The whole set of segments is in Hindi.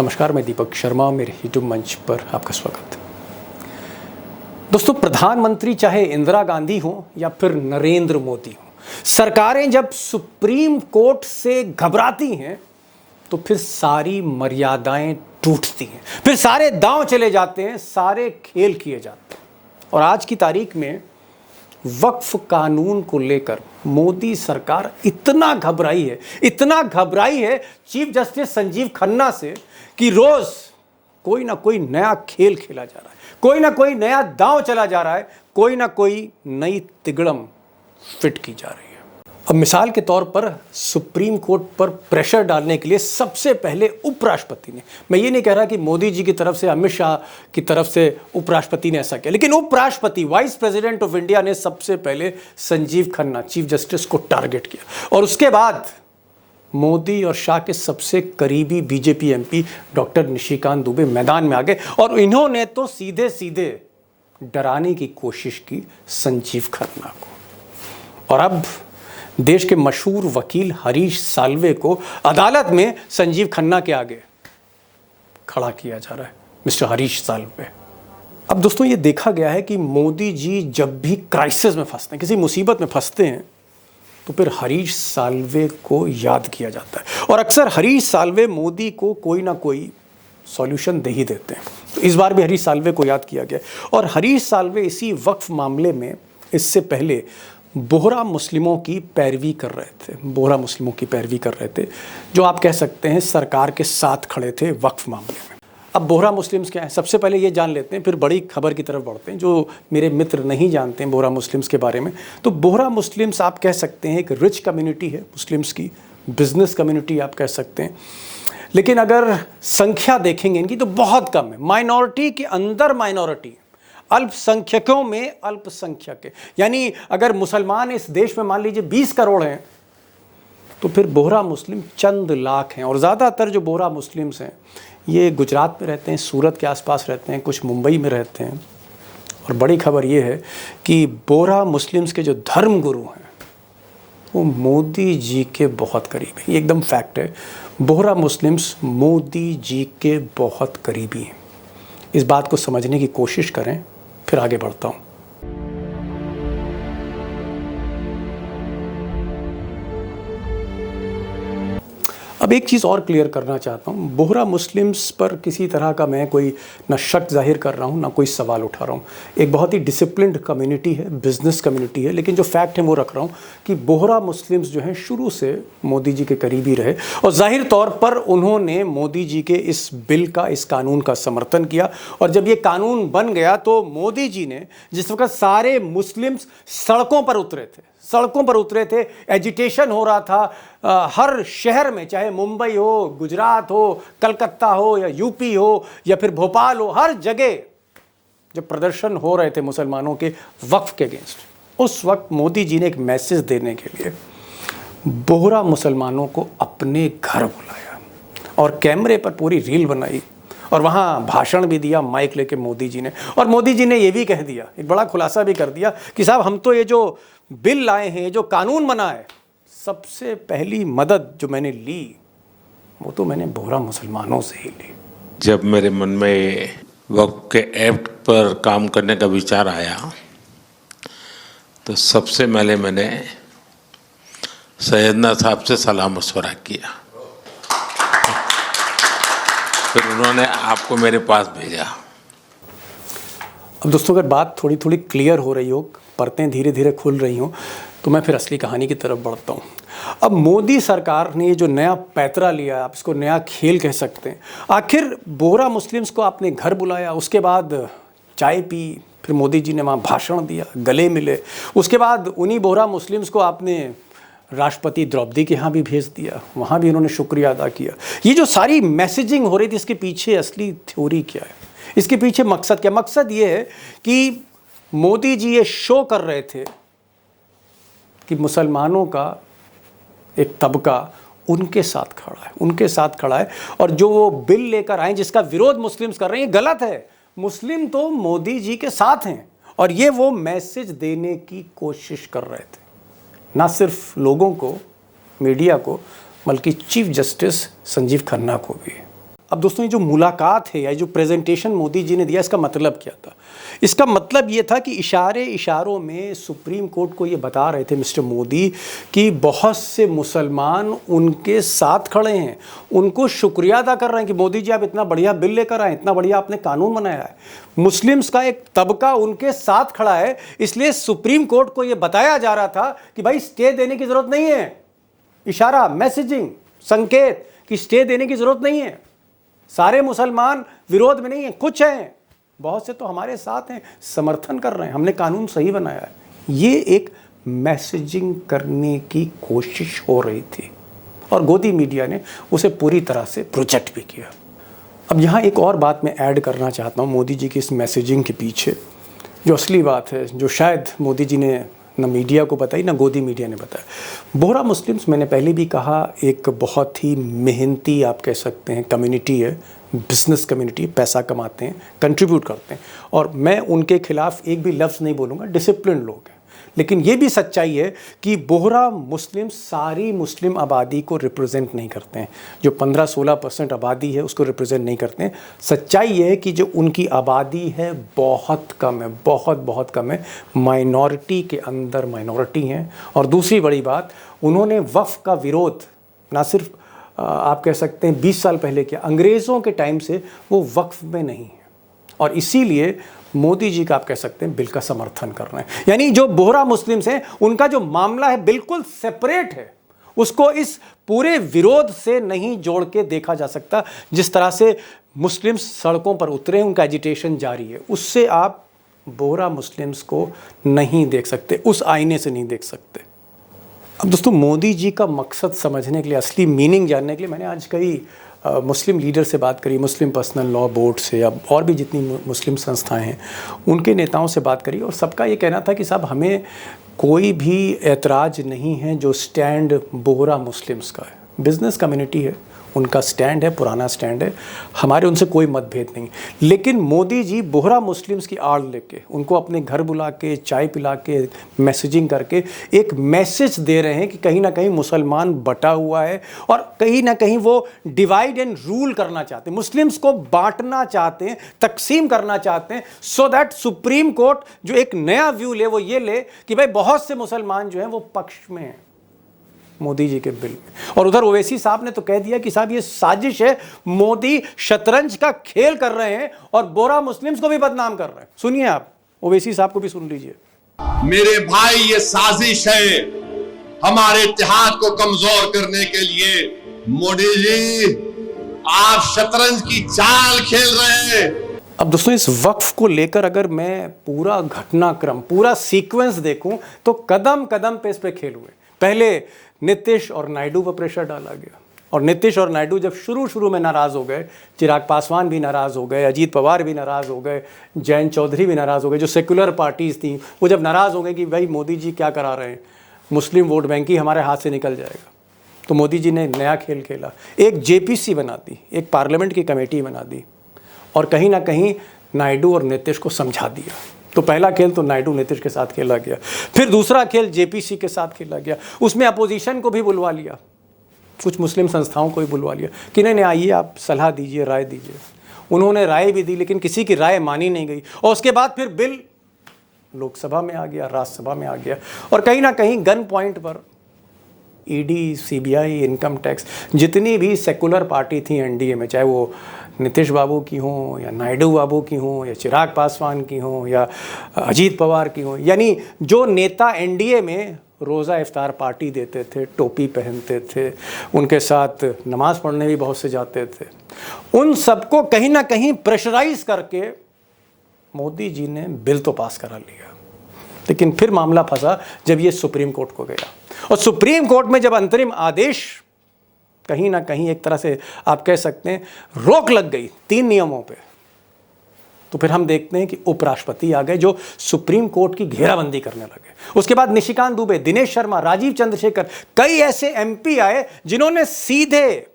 नमस्कार, मैं दीपक शर्मा, मेरे यूट्यूब मंच पर आपका स्वागत। दोस्तों, प्रधानमंत्री चाहे इंदिरा गांधी हो या फिर नरेंद्र मोदी हो, सरकारें जब सुप्रीम कोर्ट से घबराती हैं तो फिर सारी मर्यादाएं टूटती हैं, फिर सारे दांव चले जाते हैं, सारे खेल किए जाते हैं। और आज की तारीख में वक्फ कानून को लेकर मोदी सरकार इतना घबराई है चीफ जस्टिस संजीव खन्ना से कि रोज कोई ना कोई नया खेल खेला जा रहा है, कोई ना कोई नया दांव चला जा रहा है, कोई ना कोई नई तिगड़म फिट की जा रही है। अब मिसाल के तौर पर सुप्रीम कोर्ट पर प्रेशर डालने के लिए सबसे पहले उपराष्ट्रपति ने, मैं ये नहीं कह रहा कि मोदी जी की तरफ से, अमित शाह की तरफ से उपराष्ट्रपति ने ऐसा किया, लेकिन उपराष्ट्रपति, वाइस प्रेसिडेंट ऑफ इंडिया ने सबसे पहले संजीव खन्ना चीफ जस्टिस को टारगेट किया। और उसके बाद मोदी और शाह के सबसे करीबी BJP MP doctor Nishikant Dubey मैदान में आ गए और इन्होंने तो सीधे सीधे डराने की कोशिश की संजीव खन्ना को। और अब देश के मशहूर वकील हरीश साल्वे को अदालत में संजीव खन्ना के आगे खड़ा किया जा रहा है, मिस्टर हरीश साल्वे। अब दोस्तों, ये देखा गया है कि मोदी जी जब भी क्राइसिस में फंसते हैं, किसी मुसीबत में फंसते हैं, तो फिर हरीश साल्वे को याद किया जाता है। और अक्सर हरीश साल्वे मोदी को कोई ना कोई सॉल्यूशन दे ही देते हैं। तो इस बार भी हरीश साल्वे को याद किया गया। और हरीश साल्वे इसी वक्फ मामले में इससे पहले बोहरा मुस्लिमों की पैरवी कर रहे थे, जो आप कह सकते हैं सरकार के साथ खड़े थे वक्फ मामले में। अब बोहरा मुस्लिम्स क्या है, सबसे पहले ये जान लेते हैं, फिर बड़ी खबर की तरफ बढ़ते हैं। जो मेरे मित्र नहीं जानते हैं बोहरा मुस्लिम्स के बारे में, तो बोहरा मुस्लिम्स आप कह सकते हैं एक रिच कम्युनिटी है मुस्लिम्स की, बिजनेस कम्युनिटी आप कह सकते हैं। लेकिन अगर संख्या देखेंगे इनकी तो बहुत कम है, माइनॉरिटी के अंदर माइनॉरिटी, अल्पसंख्यकों में अल्पसंख्यक है। यानी अगर मुसलमान इस देश में मान लीजिए 20 करोड़ हैं, तो फिर बोहरा मुस्लिम चंद लाख हैं। और ज़्यादातर जो बोहरा मुस्लिम्स हैं ये गुजरात में रहते हैं, सूरत के आसपास रहते हैं, कुछ मुंबई में रहते हैं। और बड़ी खबर ये है कि बोहरा मुस्लिम्स के जो धर्म गुरु हैं वो मोदी जी के बहुत करीब है। ये एकदम फैक्ट है, बोहरा मुस्लिम्स मोदी जी के बहुत करीबी हैं। इस बात को समझने की कोशिश करें, फिर आगे बढ़ता हूँ। अब एक चीज़ और क्लियर करना चाहता हूँ, बोहरा मुस्लिम्स पर किसी तरह का मैं कोई ना शक जाहिर कर रहा हूँ ना कोई सवाल उठा रहा हूँ। एक बहुत ही डिसिप्लिन्ड कम्युनिटी है, बिजनेस कम्युनिटी है, लेकिन जो फैक्ट है वो रख रहा हूँ कि बोहरा मुस्लिम्स जो हैं शुरू से मोदी जी के करीबी रहे और जाहिर तौर पर उन्होंने मोदी जी के इस बिल का, इस कानून का समर्थन किया। और जब ये कानून बन गया तो मोदी जी ने, जिस वक्त सारे मुस्लिम्स सड़कों पर उतरे थे, एजिटेशन हो रहा था हर शहर में, चाहे मुंबई हो, गुजरात हो, कलकत्ता हो या यूपी हो या फिर भोपाल हो, हर जगह जब प्रदर्शन हो रहे थे मुसलमानों के वक्फ के अगेंस्ट, उस वक्त मोदी जी ने एक मैसेज देने के लिए बोहरा मुसलमानों को अपने घर बुलाया और कैमरे पर पूरी रील बनाई और वहाँ भाषण भी दिया माइक लेके मोदी जी ने। और मोदी जी ने ये भी कह दिया, एक बड़ा खुलासा भी कर दिया कि साहब, हम तो ये जो बिल लाए हैं, जो कानून बना है, सबसे पहली मदद जो मैंने ली वो तो मैंने बोहरा मुसलमानों से ही ली। जब मेरे मन में वक्फ के एक्ट पर काम करने का विचार आया तो सबसे पहले मैंने सैयदना साहब से सलाह मशवरा किया, फिर उन्होंने आपको मेरे पास भेजा। अब दोस्तों, अगर बात थोड़ी थोड़ी क्लियर हो रही हो, परतें धीरे धीरे खुल रही हों, तो मैं फिर असली कहानी की तरफ बढ़ता हूँ। अब मोदी सरकार ने ये जो नया पैतरा लिया, आप इसको नया खेल कह सकते हैं। आखिर बोहरा मुस्लिम्स को आपने घर बुलाया, उसके बाद चाय पी, फिर मोदी जी ने वहाँ भाषण दिया, गले मिले, उसके बाद उन्हीं बोहरा मुस्लिम्स को आपने राष्ट्रपति द्रौपदी के यहाँ भी भेज दिया, वहाँ भी उन्होंने शुक्रिया अदा किया। ये जो सारी मैसेजिंग हो रही थी, इसके पीछे असली थ्योरी क्या है, इसके पीछे मकसद क्या? मकसद ये है कि मोदी जी ये शो कर रहे थे कि मुसलमानों का एक तबका उनके साथ खड़ा है, और जो वो बिल लेकर आए जिसका विरोध मुस्लिम्स कर रहे हैं, ये गलत है। मुस्लिम तो मोदी जी के साथ हैं, और ये वो मैसेज देने की कोशिश कर रहे थे, ना सिर्फ लोगों को, मीडिया को, बल्कि चीफ जस्टिस संजीव खन्ना को भी। अब दोस्तों, ये जो मुलाकात है या जो प्रेजेंटेशन मोदी जी ने दिया, इसका मतलब क्या था? इसका मतलब ये था कि इशारों में सुप्रीम कोर्ट को ये बता रहे थे मिस्टर मोदी कि बहुत से मुसलमान उनके साथ खड़े हैं, उनको शुक्रिया अदा कर रहे हैं कि मोदी जी आप इतना बढ़िया बिल लेकर आए, इतना बढ़िया आपने कानून बनाया है। मुस्लिम्स का एक तबका उनके साथ खड़ा है, इसलिए सुप्रीम कोर्ट को ये बताया जा रहा था कि भाई स्टे देने की ज़रूरत नहीं है। इशारा, मैसेजिंग, संकेत कि स्टे देने की ज़रूरत नहीं है। सारे मुसलमान विरोध में नहीं हैं, कुछ हैं, बहुत से तो हमारे साथ हैं, समर्थन कर रहे हैं, हमने कानून सही बनाया है। ये एक मैसेजिंग करने की कोशिश हो रही थी और गोदी मीडिया ने उसे पूरी तरह से प्रोजेक्ट भी किया। अब यहाँ एक और बात मैं ऐड करना चाहता हूँ मोदी जी की इस मैसेजिंग के पीछे, जो असली बात है, जो शायद मोदी जी ने ना मीडिया को बताई ना गोदी मीडिया ने बताया। बोहरा मुस्लिम्स, मैंने पहले भी कहा, एक बहुत ही मेहनती आप कह सकते हैं कम्युनिटी है, बिजनेस कम्युनिटी, पैसा कमाते हैं, कंट्रीब्यूट करते हैं, और मैं उनके खिलाफ एक भी लफ्ज़ नहीं बोलूँगा, डिसिप्लिन लोग हैं। लेकिन ये भी सच्चाई है कि बोहरा मुस्लिम सारी मुस्लिम आबादी को रिप्रेजेंट नहीं करते हैं, जो 15-16% आबादी है उसको रिप्रेजेंट नहीं करते हैं। सच्चाई ये है कि जो उनकी आबादी है बहुत कम है, बहुत कम है, माइनॉरिटी के अंदर माइनॉरिटी हैं। और दूसरी बड़ी बात, उन्होंने वक्फ का विरोध ना सिर्फ आप कह सकते हैं 20 साल पहले किया, अंग्रेज़ों के टाइम से वो वक्फ में नहीं है, और इसीलिए मोदी जी का आप कह सकते हैं बिल का समर्थन कर रहे हैं। यानी जो बोहरा मुस्लिम्स हैं उनका जो मामला है बिल्कुल सेपरेट है, उसको इस पूरे विरोध से नहीं जोड़ के देखा जा सकता। जिस तरह से मुस्लिम्स सड़कों पर उतरे, उनका एजिटेशन जारी है, उससे आप बोहरा मुस्लिम्स को नहीं देख सकते, उस आईने से नहीं देख सकते। अब दोस्तों, मोदी जी का मकसद समझने के लिए, असली मीनिंग जानने के लिए मैंने आज कई मुस्लिम लीडर से बात करी, मुस्लिम पर्सनल लॉ बोर्ड से या और भी जितनी मुस्लिम संस्थाएं हैं उनके नेताओं से बात करी, और सबका ये कहना था कि साहब हमें कोई भी एतराज़ नहीं है जो स्टैंड बोहरा मुस्लिम्स का है। बिज़नेस कम्युनिटी है, उनका स्टैंड है, पुराना स्टैंड है, हमारे उनसे कोई मतभेद नहीं। लेकिन मोदी जी बोहरा मुस्लिम्स की आड़ लेके, उनको अपने घर बुला के, चाय पिला के, मैसेजिंग करके एक मैसेज दे रहे हैं कि कहीं ना कहीं मुसलमान बटा हुआ है और कहीं ना कहीं वो डिवाइड एंड रूल करना चाहते हैं, मुस्लिम्स को बांटना चाहते हैं, तकसीम करना चाहते हैं, सो दैट सुप्रीम कोर्ट जो एक नया व्यू ले वो ये ले कि भाई बहुत से मुसलमान जो हैं वो पक्ष में हैं मोदी जी के बिल में। और उधर ओवैसी साहब ने तो कह दिया कि साहब ये साजिश है, मोदी शतरंज का खेल कर रहे हैं और बोहरा मुस्लिम्स को भी बदनाम कर रहे हैं। सुनिए, आप ओवैसी साहब को भी सुन लीजिए। मेरे भाई, ये साजिश है हमारे इत्तेहाद को कमजोर करने के लिए। मोदी जी, आप शतरंज की चाल खेल रहे हैं। अब दोस्तों, इस वक्फ को लेकर अगर मैं पूरा घटनाक्रम, पूरा सीक्वेंस देखूं तो कदम कदम पे इस पे खेल हुए। पहले नीतीश और नायडू पर प्रेशर डाला गया, और नीतीश और नायडू जब शुरू में नाराज़ हो गए, चिराग पासवान भी नाराज़ हो गए, अजीत पवार भी नाराज़ हो गए, जयंत चौधरी भी नाराज़ हो गए, जो सेकुलर पार्टीज़ थी वो जब नाराज़ हो गए कि भाई मोदी जी क्या करा रहे हैं, मुस्लिम वोट बैंक ही हमारे हाथ से निकल जाएगा, तो मोदी जी ने नया खेल खेला, एक JPC बना दी, एक पार्लियामेंट की कमेटी बना दी, और कहीं ना कहीं नायडू और नीतीश को समझा दिया। तो पहला खेल तो नायडू नीतीश के साथ खेला गया, फिर दूसरा खेल JPC के साथ खेला गया, उसमें अपोजिशन को भी बुलवा लिया, कुछ मुस्लिम संस्थाओं को भी बुलवा लिया कि नहीं आइए आप सलाह दीजिए, राय दीजिए। उन्होंने राय भी दी, लेकिन किसी की राय मानी नहीं गई, और उसके बाद फिर बिल लोकसभा में आ गया, राज्यसभा में आ गया, और कहीं ना कहीं गन पॉइंट पर ED, CBI, इनकम टैक्स, जितनी भी सेकुलर पार्टी थी NDA में, चाहे वो नीतीश बाबू की हों या नायडू बाबू की हों या चिराग पासवान की हों या अजीत पवार की हों, यानी जो नेता NDA में रोज़ा इफ्तार पार्टी देते थे, टोपी पहनते थे, उनके साथ नमाज़ पढ़ने भी बहुत से जाते थे, उन सबको कहीं ना कहीं प्रेशराइज करके मोदी जी ने बिल तो पास करा लिया। लेकिन फिर मामला फंसा जब ये सुप्रीम कोर्ट को गया, और सुप्रीम कोर्ट में जब अंतरिम आदेश, कहीं ना कहीं एक तरह से आप कह सकते हैं रोक लग गई 3 नियमों पे, तो फिर हम देखते हैं कि उपराष्ट्रपति आ गए जो सुप्रीम कोर्ट की घेराबंदी करने लगे। उसके बाद निशिकांत दुबे, दिनेश शर्मा, राजीव चंद्रशेखर, कई ऐसे MP आए जिन्होंने सीधे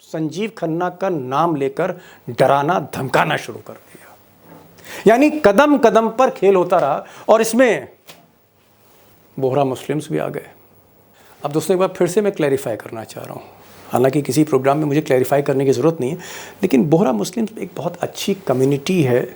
संजीव खन्ना का नाम लेकर डराना धमकाना शुरू कर दिया। यानी कदम कदम पर खेल होता रहा, और इसमें बोहरा मुस्लिम्स भी आ गए। अब दोस्तों, एक बार फिर से मैं क्लैरिफाई करना चाह रहा हूँ, हालांकि किसी प्रोग्राम में मुझे क्लैरिफाई करने की ज़रूरत नहीं है, लेकिन बोहरा मुस्लिम्स एक बहुत अच्छी कम्युनिटी है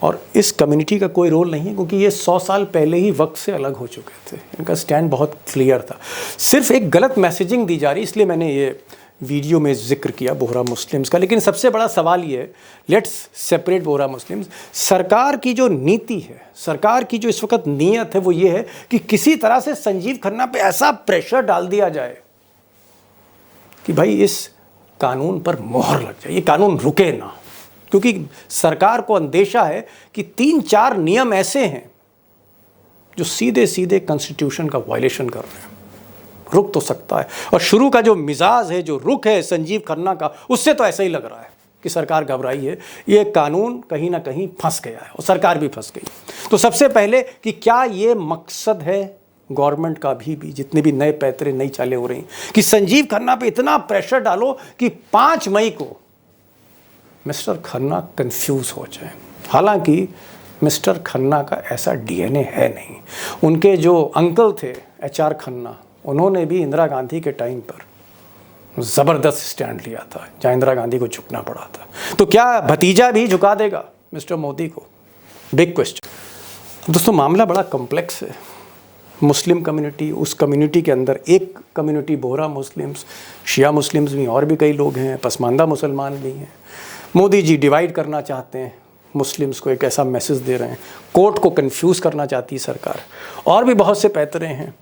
और इस कम्युनिटी का कोई रोल नहीं है, क्योंकि ये 100 साल पहले ही वक्त से अलग हो चुके थे। इनका स्टैंड बहुत क्लियर था। सिर्फ एक गलत मैसेजिंग दी जा रही, इसलिए मैंने ये वीडियो में जिक्र किया बोहरा मुस्लिम्स का। लेकिन सबसे बड़ा सवाल ये है, लेट्स सेपरेट बोहरा मुस्लिम्स। सरकार की जो नीति है, सरकार की जो इस वक्त नीयत है, वो ये है कि किसी तरह से संजीव खन्ना पे ऐसा प्रेशर डाल दिया जाए कि भाई इस कानून पर मोहर लग जाए, ये कानून रुके ना। क्योंकि सरकार को अंदेशा है कि 3-4 नियम ऐसे हैं जो सीधे सीधे कॉन्स्टिट्यूशन का वायलेशन कर रहे हैं। रुक तो सकता है, और शुरू का जो मिजाज है, जो रुख है संजीव खन्ना का, उससे तो ऐसा ही लग रहा है कि सरकार घबराई है, ये कानून कहीं ना कहीं फंस गया है और सरकार भी फंस गई। तो सबसे पहले कि क्या ये मकसद है गवर्नमेंट का भी जितने भी नए पैतरे नई चालें हो रही कि संजीव खन्ना पे इतना प्रेशर डालो कि 5 मई को मिस्टर खन्ना कंफ्यूज हो जाए। हालांकि मिस्टर खन्ना का ऐसा डीएनए है नहीं। उनके जो अंकल थे HR खन्ना, उन्होंने भी इंदिरा गांधी के टाइम पर ज़बरदस्त स्टैंड लिया था, जहाँ इंदिरा गांधी को झुकना पड़ा था। तो क्या भतीजा भी झुका देगा मिस्टर मोदी को? Big question. दोस्तों, मामला बड़ा कॉम्प्लेक्स है। मुस्लिम कम्युनिटी, उस कम्युनिटी के अंदर एक कम्युनिटी बोहरा मुस्लिम्स, शिया मुस्लिम्स भी, और भी कई लोग हैं, पसमानदा मुसलमान भी हैं। मोदी जी डिवाइड करना चाहते हैं मुस्लिम्स को, एक ऐसा मैसेज दे रहे हैं। कोर्ट को कंफ्यूज करना चाहती है सरकार। और भी बहुत से पैतरे हैं,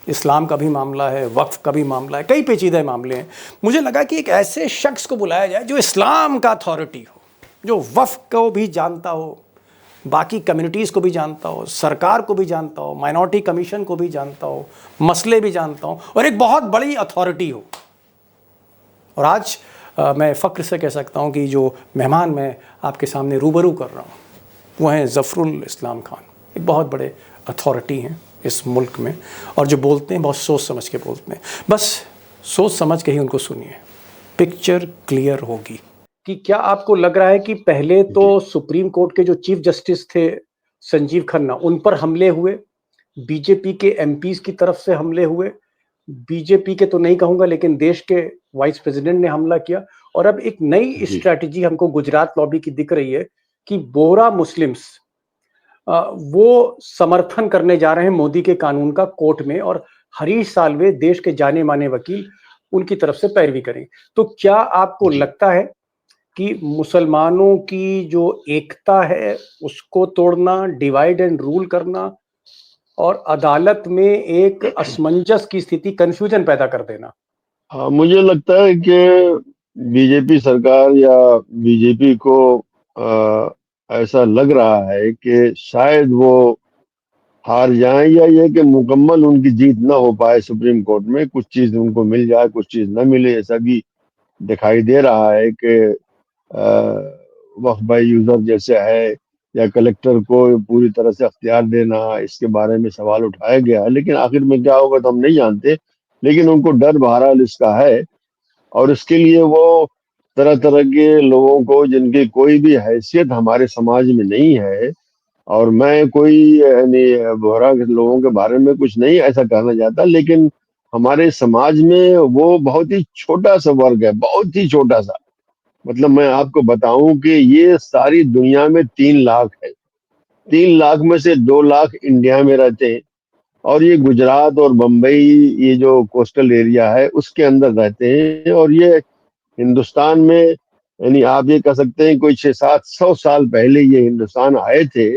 इस्लाम का भी मामला है, वक्फ का भी मामला है, कई पेचीदे मामले हैं। मुझे लगा कि एक ऐसे शख्स को बुलाया जाए जो इस्लाम का अथॉरिटी हो, जो वक्फ को भी जानता हो, बाकी कम्युनिटीज़ को भी जानता हो, सरकार को भी जानता हो, माइनॉरिटी कमीशन को भी जानता हो, मसले भी जानता हो, और एक बहुत बड़ी अथॉरिटी हो। और आज मैं फ़ख्र से कह सकता हूँ कि जो मेहमान मैं आपके सामने रूबरू कर रहा हूँ वो हैं ज़फ़रुल इस्लाम खान। एक बहुत बड़े अथॉरिटी हैं इस मुल्क में, और जो बोलते हैं बहुत सोच समझ के बोलते हैं। बस सोच समझ के ही उनको सुनिए, पिक्चर क्लियर होगी। कि क्या आपको लग रहा है कि पहले तो सुप्रीम कोर्ट के जो चीफ जस्टिस थे संजीव खन्ना, उन पर हमले हुए, बीजेपी के एमपीज की तरफ से हमले हुए, बीजेपी के तो नहीं कहूंगा लेकिन देश के वाइस प्रेसिडेंट ने हमला किया, और अब एक नई स्ट्रैटेजी हमको गुजरात लॉबी की दिख रही है कि बोहरा मुस्लिम्स वो समर्थन करने जा रहे हैं मोदी के कानून का कोर्ट में, और हरीश साल्वे देश के जाने माने वकील उनकी तरफ से पैरवी करें। तो क्या आपको लगता है कि मुसलमानों की जो एकता है उसको तोड़ना, डिवाइड एंड रूल करना, और अदालत में एक असमंजस की स्थिति, कंफ्यूजन पैदा कर देना? हाँ, मुझे लगता है कि बीजेपी सरकार या बीजेपी को ऐसा लग रहा है कि शायद वो हार जाएं, या ये कि मुकम्मल उनकी जीत ना हो पाए सुप्रीम कोर्ट में, कुछ चीज उनको मिल जाए, कुछ चीज ना मिले। ऐसा भी दिखाई दे रहा है कि वक्फ बाय यूजर जैसे है, या कलेक्टर को पूरी तरह से अख्तियार देना, इसके बारे में सवाल उठाया गया है। लेकिन आखिर में क्या होगा तो हम नहीं जानते, लेकिन उनको डर बहरहाल इसका है, और इसके लिए वो तरह तरह के लोगों को, जिनकी कोई भी हैसियत हमारे समाज में नहीं है, और मैं कोई यानी बोहरा के लोगों के बारे में कुछ नहीं ऐसा कहना चाहता, लेकिन हमारे समाज में वो बहुत ही छोटा सा वर्ग है, बहुत ही छोटा सा। मतलब मैं आपको बताऊं कि ये सारी दुनिया में 3 लाख है, 3 लाख में से 2 लाख इंडिया में रहते हैं, और ये गुजरात और बम्बई, ये जो कोस्टल एरिया है उसके अंदर रहते हैं। और ये हिंदुस्तान में, यानी आप ये कह सकते हैं कोई 600-700 साल पहले ये हिंदुस्तान आए थे।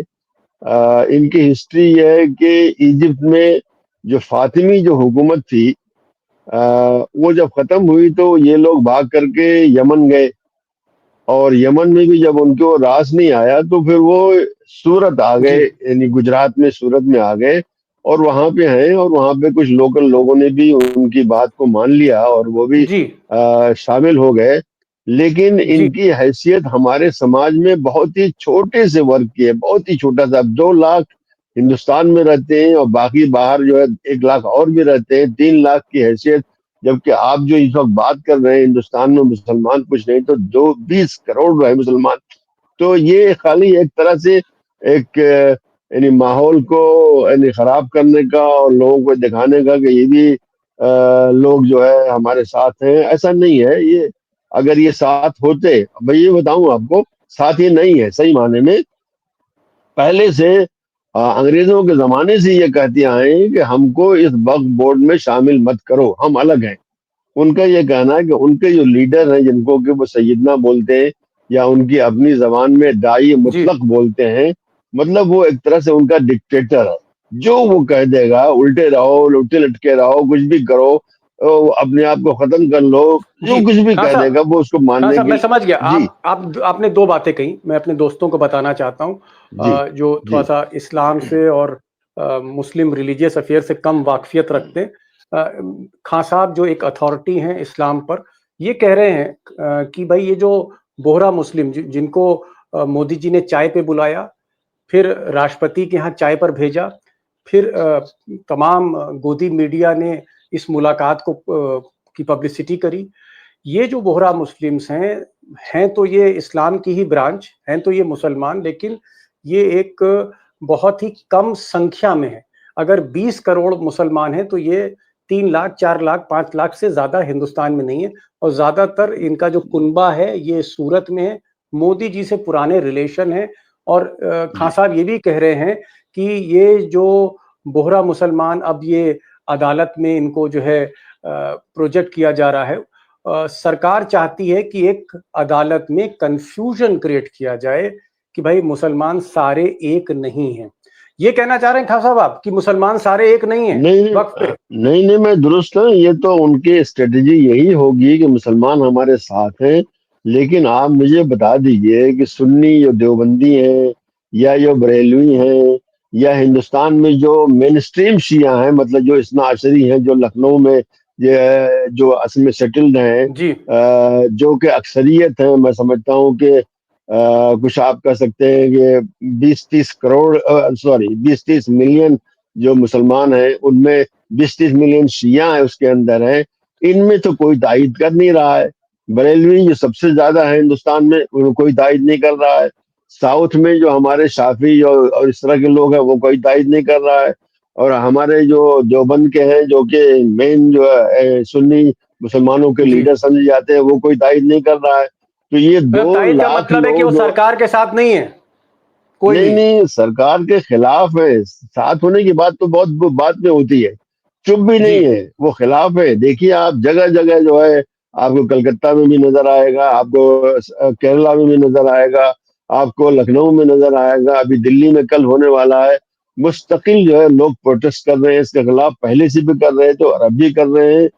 इनकी हिस्ट्री ये है कि इजिप्ट में जो फातिमी जो हुकूमत थी, वो जब खत्म हुई तो ये लोग भाग करके यमन गए, और यमन में भी जब उनको रास नहीं आया तो फिर वो सूरत आ गए, यानी गुजरात में सूरत में आ गए, और वहां पे हैं, और वहां पे कुछ लोकल लोगों ने भी उनकी बात को मान लिया और वो भी शामिल हो गए। लेकिन इनकी हैसियत हमारे समाज में बहुत ही छोटे से वर्ग की है, बहुत ही छोटा सा। 2 लाख हिंदुस्तान में रहते हैं और बाकी बाहर जो है 1 लाख और भी रहते हैं, 3 लाख की हैसियत। जबकि आप जो इस वक्त बात कर रहे हैं, हिंदुस्तान में मुसलमान कुछ नहीं तो 20 करोड़ है मुसलमान। तो ये खाली एक तरह से एक यानी माहौल को यानी खराब करने का, और लोगों को दिखाने का कि ये भी लोग जो है हमारे साथ हैं, ऐसा नहीं है। ये अगर ये साथ होते, मैं ये बताऊं आपको, साथ ये नहीं है सही माने में। पहले से अंग्रेजों के जमाने से ये कहते आए हैं कि हमको इस वक्फ बोर्ड में शामिल मत करो, हम अलग हैं। उनका ये कहना है कि उनके जो लीडर हैं, जिनको कि वो सैयदना बोलते हैं या उनकी अपनी जबान में दाई जी। मुतलक बोलते हैं, मतलब वो एक तरह से उनका डिक्टेटर है। जो वो कह देगा, उल्टे रहो, उल्टे लटके रहो, कुछ भी करो, अपने आप को खत्म कर लो, जी जो कुछ भी खान कह साहब, देगा वो उसको खान मानने साहब मैं की। समझ गया। जी, आपने दो बातें कही, मैं अपने दोस्तों को बताना चाहता हूँ जी, जो थोड़ा जी, सा इस्लाम से और मुस्लिम रिलीजियस अफेयर से कम वाकफियत रखते हैं। खान साहब जो एक अथॉरिटी हैं इस्लाम पर, ये कह रहे हैं कि भाई ये जो बोहरा मुस्लिम जिनको मोदी जी ने चाय पे बुलाया, फिर राष्ट्रपति के यहाँ चाय पर भेजा, फिर तमाम गोदी मीडिया ने इस मुलाकात को की पब्लिसिटी करी। ये जो बोहरा मुस्लिम्स हैं तो ये इस्लाम की ही ब्रांच हैं, तो ये मुसलमान, लेकिन ये एक बहुत ही कम संख्या में है। अगर 20 करोड़ मुसलमान हैं तो ये 3 लाख, 4 लाख, 5 लाख से ज़्यादा हिंदुस्तान में नहीं है। और ज़्यादातर इनका जो कुनबा है ये सूरत में है, मोदी जी से पुराने रिलेशन हैं। और खान जी, साहब ये भी कह रहे हैं कि ये जो बोहरा मुसलमान, अब ये अदालत में इनको जो है प्रोजेक्ट किया जा रहा है, सरकार चाहती है कि एक अदालत में कंफ्यूजन क्रिएट किया जाए कि भाई मुसलमान सारे एक नहीं हैं। ये कहना चाह रहे हैं खान साहब आप कि मुसलमान सारे एक नहीं हैं नहीं, वक्त पे? नहीं, नहीं, मैं दुरुस्त हूँ। ये तो उनकी स्ट्रेटेजी यही होगी कि मुसलमान हमारे साथ हैं। लेकिन आप मुझे बता दीजिए कि सुन्नी जो देवबंदी हैं, या जो बरेलवी हैं, या हिंदुस्तान में जो मेन स्ट्रीम शिया हैं, मतलब जो इस्ना अशरी हैं, जो लखनऊ में ये जो असल में सेटल्ड हैं, जी। जो कि अक्सरियत है, मैं समझता हूँ कि कुछ आप कह सकते हैं कि 20-30 करोड़, सॉरी, 20-30 मिलियन जो मुसलमान हैं, उनमें 20-30 मिलियन शिया है उसके अंदर है। इनमें तो कोई तायद कर नहीं रहा है। बरेलवी जो सबसे ज्यादा है हिंदुस्तान में, उनको कोई तायद नहीं कर रहा है। साउथ में जो हमारे शाफी और इस तरह के लोग हैं, वो कोई तायद नहीं कर रहा है। और हमारे जो देवबंद के हैं, जो कि मेन जो है सुन्नी मुसलमानों के जी, लीडर समझे जाते हैं, वो कोई तायद नहीं कर रहा है। तो ये मतलब दो तायद का लाख मतलब है कि वो लोग, सरकार के साथ नहीं है कोई नहीं, भी। नहीं, सरकार के खिलाफ है। साथ होने की बात तो बहुत बाद में होती है। चुप भी जी, नहीं है, वो खिलाफ है। देखिए आप जगह जगह जो है, आपको कलकत्ता में भी नजर आएगा, आपको केरला में भी नजर आएगा, आपको लखनऊ में नजर आएगा, अभी दिल्ली में कल होने वाला है। मुस्तकिल जो है लोग प्रोटेस्ट कर रहे हैं इसके खिलाफ, पहले से भी कर रहे थे और अब भी कर रहे हैं।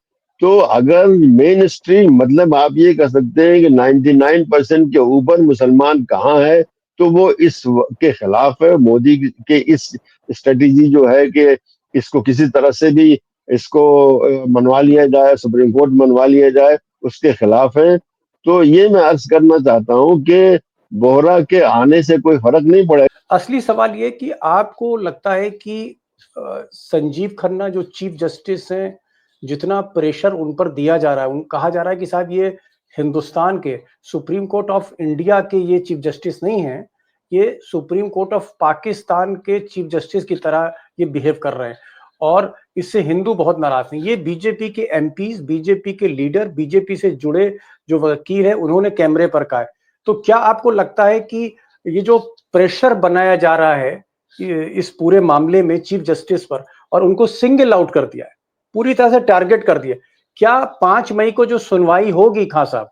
तो अगर मेन स्ट्रीम, मतलब आप ये कह सकते हैं कि 99% के ऊपर मुसलमान कहाँ है, तो वो के खिलाफ है। मोदी के इस स्ट्रेटेजी जो है कि इसको किसी तरह से भी इसको मनवा लिया जाए, सुप्रीम कोर्ट मनवा लिया जाए, उसके खिलाफ है। तो ये मैं अर्ज करना चाहता हूँ कि बोहरा के आने से कोई फर्क नहीं पड़ेगा। असली सवाल ये कि आपको लगता है कि संजीव खन्ना जो चीफ जस्टिस हैं, जितना प्रेशर उन पर दिया जा रहा है, कहा जा रहा है कि साहब ये हिंदुस्तान के सुप्रीम कोर्ट ऑफ इंडिया के ये चीफ जस्टिस नहीं हैं, ये सुप्रीम कोर्ट ऑफ पाकिस्तान के चीफ जस्टिस की तरह ये बिहेव कर रहे हैं। और इससे हिंदू बहुत नाराज हैं। ये बीजेपी के एमपीज, बीजेपी के लीडर, बीजेपी से जुड़े जो वकील हैं, उन्होंने कैमरे पर कहा है। तो क्या आपको लगता है कि ये जो प्रेशर बनाया जा रहा है इस पूरे मामले में चीफ जस्टिस पर, और उनको सिंगल आउट कर दिया है, पूरी तरह से टारगेट कर दिया, क्या 5 मई को जो सुनवाई होगी खान साहब,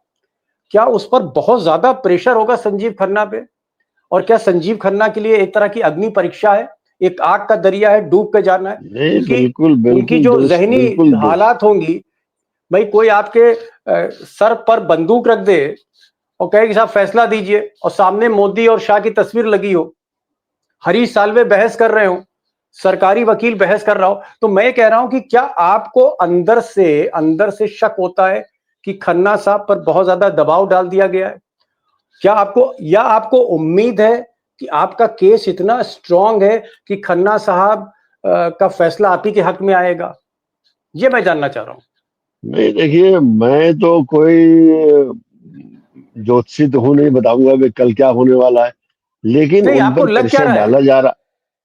क्या उस पर बहुत ज्यादा प्रेशर होगा संजीव खन्ना पे? और क्या संजीव खन्ना के लिए एक तरह की अग्नि परीक्षा है, एक आग का दरिया है, डूब के जाना है? नहीं, उनकी बिल्कुल, उनकी बिल्कुल जो दुरुस्त, जहनी बिल्कुल दुरुस्त। हालात होंगी, भाई कोई आपके सर पर बंदूक रख दे और कहे कि साहब फैसला दीजिए, और सामने मोदी और शाह की तस्वीर लगी हो, हरीश साल्वे बहस कर रहे हो, सरकारी वकील बहस कर रहा हो, तो मैं कह रहा हूं कि क्या आपको अंदर से शक होता है कि खन्ना साहब पर बहुत ज्यादा दबाव डाल दिया गया है? क्या आपको उम्मीद है कि आपका केस इतना स्ट्रांग है कि खन्ना साहब का फैसला आप ही के हक में आएगा? ये मैं जानना चाह रहा हूं। नहीं, देखिए, मैं तो कोई ज्योतिषी तो हूं नहीं, बताऊंगा कि कल क्या होने वाला है। लेकिन नहीं, उन आपको पर लग क्या प्रेशर रहा है? डाला जा रहा।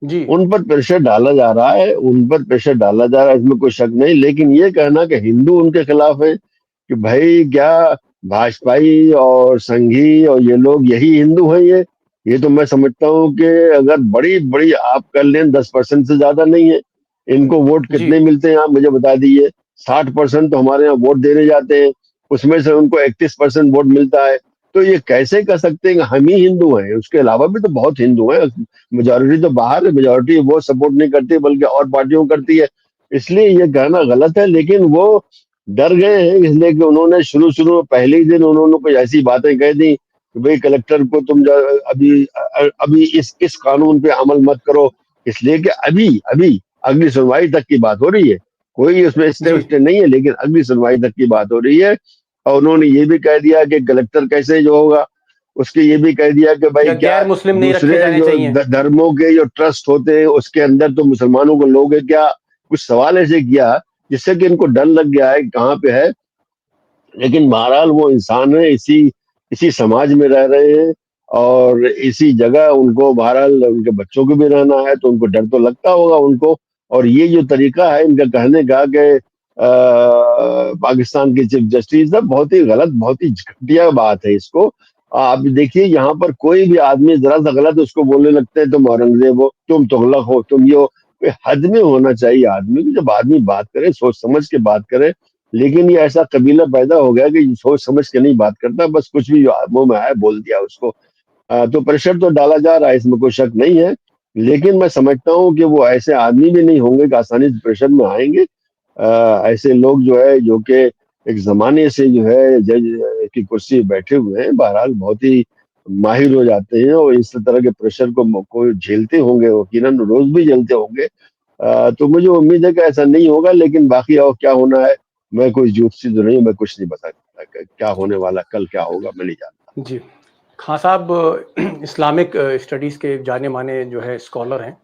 जी उन पर प्रेशर डाला जा रहा है, उन पर प्रेशर डाला जा रहा है, इसमें कोई शक नहीं। लेकिन ये कहना कि हिंदू उनके खिलाफ है, कि भाई क्या भाजपाई और संघी और ये लोग यही हिंदू हैं, ये तो मैं समझता हूँ कि अगर बड़ी बड़ी आप कर लें 10% से ज्यादा नहीं है। इनको वोट जी कितने मिलते हैं आप मुझे बता दीजिए। 60% तो हमारे यहाँ वोट देने जाते हैं, उसमें से उनको 31% वोट मिलता है। तो ये कैसे कह सकते हैं कि हम ही हिंदू हैं? उसके अलावा भी तो बहुत हिंदू हैं, मेजोरिटी तो बाहर है, मेजोरिटी वो सपोर्ट नहीं करती बल्कि और पार्टियों को करती है। इसलिए ये कहना गलत है। लेकिन वो डर गए हैं, इसलिए कि उन्होंने शुरू शुरू में पहले ही दिन उन्होंने कुछ ऐसी बातें कह दी कि भाई कलेक्टर को तुम अभी अभी इस कानून पे अमल मत करो। इसलिए कि अभी अभी अगली सुनवाई तक की बात हो रही है, कोई उसमें जी। स्टे नहीं है, लेकिन अगली सुनवाई तक की बात हो रही है। और उन्होंने ये भी कह दिया कि कलेक्टर कैसे जो होगा, उसके ये भी कह दिया कि भाई या क्या गैर मुस्लिम नहीं रखे दूसरे जाने जो चाहिए। धर्मों के जो ट्रस्ट होते हैं उसके अंदर तो मुसलमानों को लोगे क्या? कुछ सवाल ऐसे किया जिससे कि इनको डर लग गया है कहाँ पे है। लेकिन बहरहाल वो इंसान है, इसी इसी समाज में रह रहे हैं और इसी जगह उनको बहरहाल उनके बच्चों को भी रहना है, तो उनको डर तो लगता होगा उनको। और ये जो तरीका है इनका कहने का कि पाकिस्तान के चीफ जस्टिस है, बहुत ही गलत, बहुत ही घटिया बात है इसको। आप देखिए यहाँ पर कोई भी आदमी जरा सा गलत उसको बोलने लगते हैं, तुम औरंगजेब हो, तुम तुगलक हो, तुम ये हो। कोई हद में होना चाहिए आदमी की, जब आदमी बात करे सोच समझ के बात करे। लेकिन ये ऐसा कबीला पैदा हो गया कि सोच समझ के नहीं बात करता, बस कुछ भी जो मुंह में आया बोल दिया उसको। तो प्रेशर तो डाला जा रहा है, इसमें कोई शक नहीं है। लेकिन मैं समझता हूँ कि वो ऐसे आदमी भी नहीं होंगे कि आसानी से प्रेशर में आएंगे। ऐसे लोग जो है जो कि एक जमाने से जो है जज की कुर्सी पे बैठे हुए हैं, बहरहाल बहुत ही माहिर हो जाते हैं और इस तरह के प्रेशर को झेलते होंगे, यकीनन रोज भी झेलते होंगे। तो मुझे उम्मीद है कि ऐसा नहीं होगा। लेकिन बाकी और क्या होना है, मैं कोई ज्योतिषी तो नहीं, मैं कुछ नहीं बता सकता कि क्या होने वाला, कल क्या होगा मैं नहीं जानता। जी। खान साहब इस्लामिक स्टडीज़ के जाने-माने जो है स्कॉलर हैं।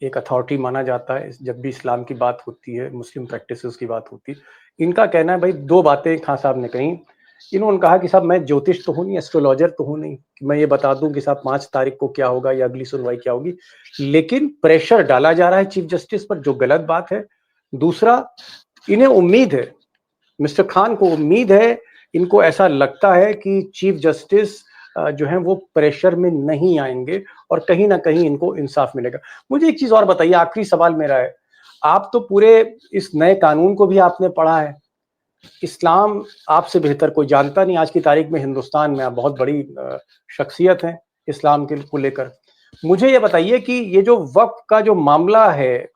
एक अथॉरिटी माना जाता है जब भी इस्लाम की बात होती है, मुस्लिम प्रैक्टिसेस की बात होती है। इनका कहना है भाई 2 बातें खान साहब ने कहीं। इन्होंने कहा कि साहब मैं ज्योतिष तो हूँ नहीं, एस्ट्रोलॉजर तो हूँ नहीं कि मैं ये बता दूँ कि साहब 5 तारीख को क्या होगा या अगली सुनवाई क्या होगी। लेकिन प्रेशर डाला जा रहा है चीफ जस्टिस पर जो गलत बात है। दूसरा, इन्हें उम्मीद है, मिस्टर खान को उम्मीद है, इनको ऐसा लगता है कि चीफ जस्टिस जो हैं वो प्रेशर में नहीं आएँगे और कहीं न कहीं इनको इंसाफ मिलेगा। मुझे एक चीज़ और बताइए, आखिरी सवाल मेरा है, आप तो पूरे इस नए कानून को भी आपने पढ़ा है। इस्लाम आपसे बेहतर कोई जानता नहीं, आज की तारीख में हिंदुस्तान में आप बहुत बड़ी शख्सियत हैं इस्लाम के को लेकर। मुझे ये बताइए कि ये जो वक़्फ़ का जो मामला है,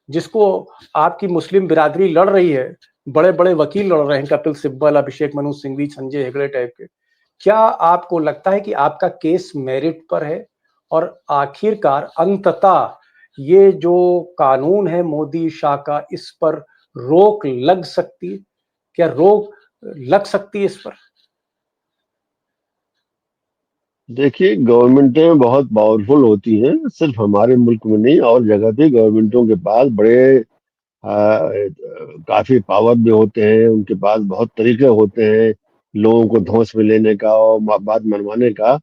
जिसको आपकी मुस्लिम बिरादरी लड़ रही है, बड़े-बड़े वकील लड़ रहे हैं, कपिल सिब्बल, अभिषेक मनु सिंघवी, संजय हेगड़े टाइप के। क्या आपको लगता है कि आपका केस मेरिट पर है? और आखिरकार अंततः ये जो कानून है मोदी-शाह का, इस पर रोक लग सकती है? क्या रोक लग सकती है इस पर? देखिए गवर्नमेंटें बहुत पावरफुल होती हैं, सिर्फ हमारे मुल्क में नहीं और जगह भी गवर्नमेंटों के पास बड़े काफी पावर भी होते हैं, उनके पास बहुत तरीके होते हैं लोगों को धौंस में लेने का और बात मनवाने का।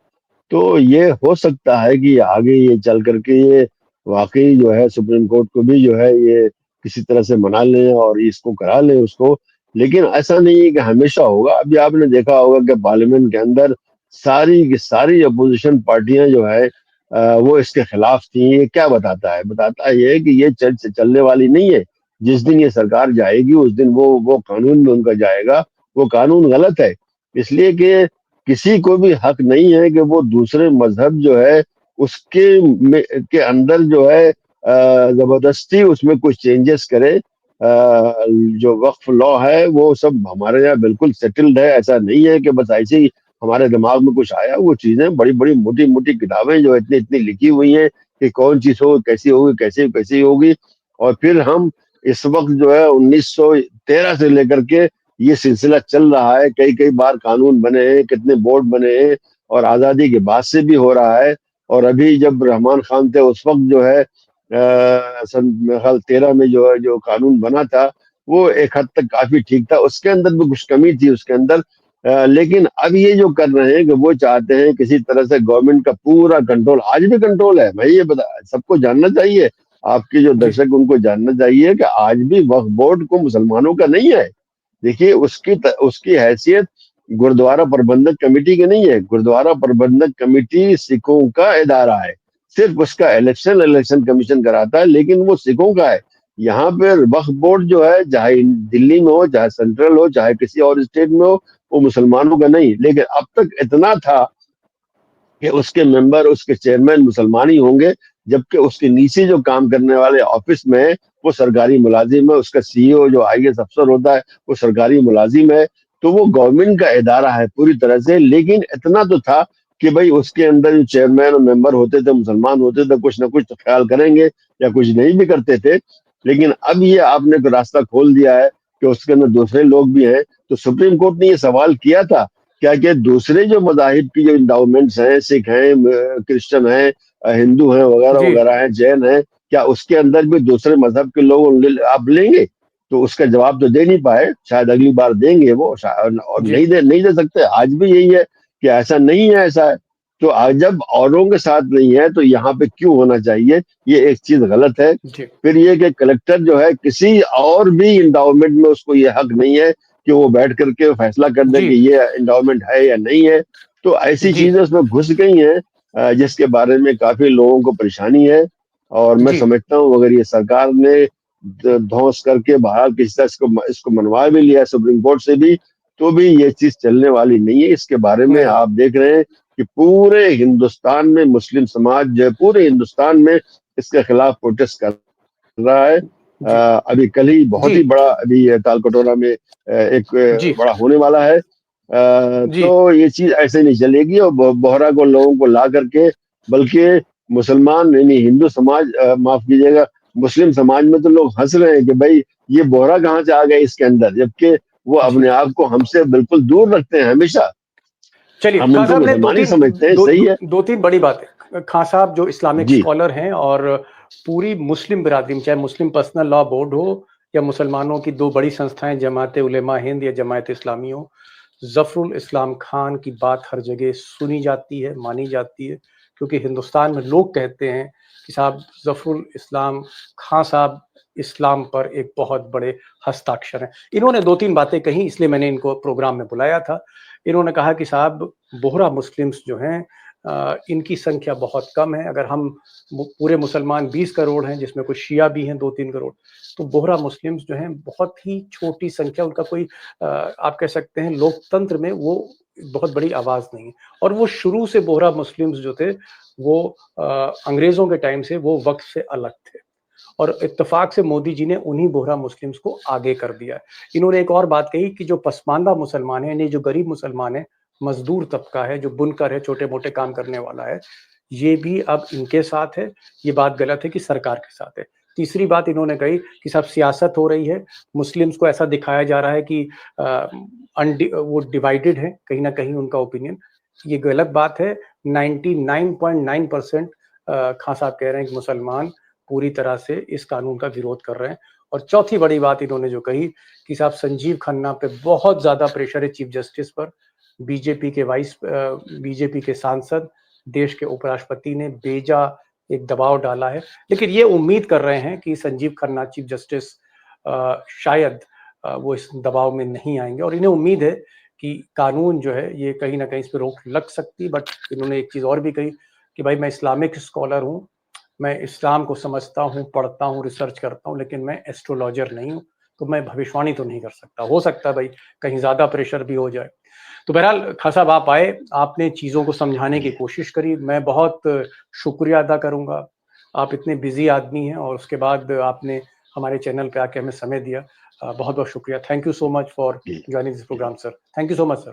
तो ये हो सकता है कि आगे ये चल करके ये वाकई जो है सुप्रीम कोर्ट को भी जो है ये किसी तरह से मना लें और इसको करा लें उसको। लेकिन ऐसा नहीं है कि हमेशा होगा। अभी आपने देखा होगा कि पार्लियामेंट के अंदर सारी की सारी अपोजिशन पार्टियां जो है वो इसके खिलाफ थी। ये क्या बताता है? बताता है ये कि ये चलने वाली नहीं है। जिस दिन ये सरकार जाएगी उस दिन वो कानून में उनका जाएगा, वो कानून गलत है। इसलिए कि किसी को भी हक नहीं है कि वो दूसरे मजहब जो है उसके के अंदर जो है जबरदस्ती उसमें कुछ चेंजेस करे। जो वक्फ लॉ है वो सब हमारे यहाँ बिल्कुल सेटल्ड है। ऐसा नहीं है कि बस ऐसे ही हमारे दिमाग में कुछ आया। वो चीजें बड़ी बड़ी मोटी मोटी किताबें जो इतनी इतनी लिखी हुई हैं कि कौन चीज हो कैसी होगी कैसे कैसी होगी। और फिर हम इस वक्त जो है 1913 से लेकर के ये सिलसिला चल रहा है। कई कई बार कानून बने हैं, कितने बोर्ड बने हैं और आजादी के बाद से भी हो रहा है। और अभी जब रहमान खान थे उस वक्त जो है सन मेरे ख्याल 13 में जो है जो कानून बना था वो एक हद तक काफी ठीक था। उसके अंदर भी कुछ कमी थी उसके अंदर। लेकिन अब ये जो कर रहे हैं कि वो चाहते हैं किसी तरह से गवर्नमेंट का पूरा कंट्रोल, आज भी कंट्रोल है भाई, ये बता सबको जानना चाहिए, आपके जो जी दर्शक उनको जानना चाहिए कि आज भी वक्फ बोर्ड को मुसलमानों का नहीं है। देखिए उसकी हैसियत गुरुद्वारा प्रबंधक कमेटी की नहीं है। गुरुद्वारा प्रबंधक कमेटी सिखों का इदारा है, सिर्फ उसका इलेक्शन कमीशन कराता है, लेकिन वो सिखों का है। यहाँ पे वक्फ बोर्ड जो है, चाहे दिल्ली में हो, चाहे सेंट्रल हो, चाहे किसी और स्टेट में हो, वो मुसलमानों का नहीं। लेकिन अब तक इतना था कि उसके मेंबर, उसके चेयरमैन मुसलमान ही होंगे, जबकि उसके नीचे जो काम करने वाले ऑफिस में है, वो सरकारी मुलाजिम है। उसका सीईओ जो आईएएस अफसर होता है, वो सरकारी मुलाजिम है। तो वो गवर्नमेंट का इदारा है पूरी तरह से। लेकिन इतना तो था कि भाई उसके अंदर जो चेयरमैन और मेंबर होते थे मुसलमान होते थे, कुछ ना कुछ तो ख्याल करेंगे, या कुछ नहीं भी करते थे। लेकिन अब ये आपने एक रास्ता खोल दिया है कि उसके अंदर दूसरे लोग भी हैं। तो सुप्रीम कोर्ट ने ये सवाल किया था क्या कि दूसरे जो मजाहिब की जो इंडाउमेंट्स हैं, सिख हैं, क्रिश्चियन हैं, हिंदू हैं, वगैरह जी वगैरह हैं, जैन हैं, क्या उसके अंदर भी दूसरे मजहब के लोग आप लेंगे? तो उसका जवाब तो दे नहीं पाए, शायद अगली बार देंगे वो, और जी नहीं दे सकते। आज भी यही है कि ऐसा नहीं है, ऐसा है। तो आज जब औरों के साथ नहीं है तो यहाँ पे क्यों होना चाहिए? ये एक चीज गलत है। जी फिर ये कि कलेक्टर जो है, किसी और भी इंडाउमेंट में उसको ये हक नहीं है कि वो बैठ करके फैसला कर दे जी कि ये इंडाउमेंट है या नहीं है। तो ऐसी जी चीजें उसमें घुस गई हैं, जिसके बारे में काफी लोगों को परेशानी है। और मैं जी समझता हूँ अगर ये सरकार ने ध्वंस करके बाहर किसी तरह इसको मनवा भी लिया सुप्रीम कोर्ट से भी, तो भी ये चीज चलने वाली नहीं है। इसके बारे में नहीं आप देख रहे हैं कि पूरे हिंदुस्तान में मुस्लिम समाज जो है, पूरे हिंदुस्तान में इसके खिलाफ प्रोटेस्ट कर रहा है। जी अभी कल ही बहुत जी ही बड़ा, अभी तालकटोरा में एक जी बड़ा होने वाला है। जी तो ये चीज ऐसे नहीं चलेगी। और बोहरा को, लोगों को ला करके, बल्कि मुसलमान नहीं, हिंदू समाज, माफ कीजिएगा, मुस्लिम समाज में तो लोग हंस रहे हैं कि भाई ये बोहरा कहाँ से आ गए इसके अंदर, जबकि वो जी अपने आप को हमसे बिल्कुल दूर रखते हैं हमेशा। चलिए, हम खान इनको साहब ने मुसलमान ही समझते हैं, सही है। दो तीन बड़ी बातें। खान साहब जो इस्लामिक जी स्कॉलर हैं और पूरी मुस्लिम बिरादरी में, चाहे मुस्लिम पर्सनल लॉ बोर्ड हो या मुसलमानों की दो बड़ी संस्थाएं जमात उलेमा हिंद या जमात इस्लामी हो, जफरुल इस्लाम खान की बात हर जगह सुनी जाती है, मानी जाती है, क्योंकि हिंदुस्तान में लोग कहते हैं कि साहब जफरुल इस्लाम खान साहब इस्लाम पर एक बहुत बड़े हस्ताक्षर हैं। इन्होंने दो तीन बातें कही, इसलिए मैंने इनको प्रोग्राम में बुलाया था। इन्होंने कहा कि साहब बोहरा मुस्लिम्स जो हैं, इनकी संख्या बहुत कम है। अगर हम पूरे मुसलमान 20 करोड़ हैं, जिसमें कुछ शिया भी हैं 2-3 करोड़, तो बोहरा मुस्लिम्स जो हैं बहुत ही छोटी संख्या। उनका कोई आप कह सकते हैं लोकतंत्र में वो बहुत बड़ी आवाज़ नहीं है। और वो शुरू से बोहरा मुस्लिम्स जो थे वो अंग्रेज़ों के टाइम से वो वक़्त से अलग थे। और इत्तेफाक से मोदी जी ने उन्हीं बोहरा मुस्लिम्स को आगे कर दिया है। इन्होंने एक और बात कही कि जो पसमानदा मुसलमान हैं, यानी जो गरीब मुसलमान हैं, मजदूर तबका है, जो बुनकर है, छोटे-मोटे काम करने वाला है, ये भी अब इनके साथ है। ये बात गलत है कि सरकार के साथ है। तीसरी बात इन्होंने कही कि साहब सियासत हो रही है, मुस्लिम्स को ऐसा दिखाया जा रहा है कि वो डिवाइडेड हैं, कहीं न कहीं उनका ओपिनियन। ये गलत बात है। 99.9% खान साहब कह रहे हैं कि मुसलमान पूरी तरह से इस कानून का विरोध कर रहे हैं। और चौथी बड़ी बात इन्होंने जो कही कि साहब संजीव खन्ना पे बहुत ज़्यादा प्रेशर है चीफ जस्टिस पर। बीजेपी के सांसद, देश के उपराष्ट्रपति ने बेजा एक दबाव डाला है। लेकिन ये उम्मीद कर रहे हैं कि संजीव खन्ना चीफ जस्टिस शायद वो इस दबाव में नहीं आएँगे, और इन्हें उम्मीद है कि कानून जो है ये कहीं न कहीं इस पे रोक लग सकती है। बट इन्होंने एक चीज़ और भी कही कि भाई मैं इस्लामिक स्कॉलर हूँ, मैं इस्लाम को समझता हूँ, पढ़ता हूँ, रिसर्च करता हूँ, लेकिन मैं एस्ट्रोलॉजर नहीं हूँ, तो मैं भविष्यवाणी तो नहीं कर सकता। हो सकता है भाई कहीं ज़्यादा प्रेशर भी हो जाए। तो बहरहाल खान साहब आप आए, आपने चीज़ों को समझाने की जी कोशिश करी, मैं बहुत शुक्रिया अदा करूँगा। आप इतने बिज़ी आदमी हैं और उसके बाद आपने हमारे चैनल पे आके हमें समय दिया। बहुत-बहुत शुक्रिया। Thank you so much for जी जॉइनिंग दिस जी। Programme sir. Thank you so much sir.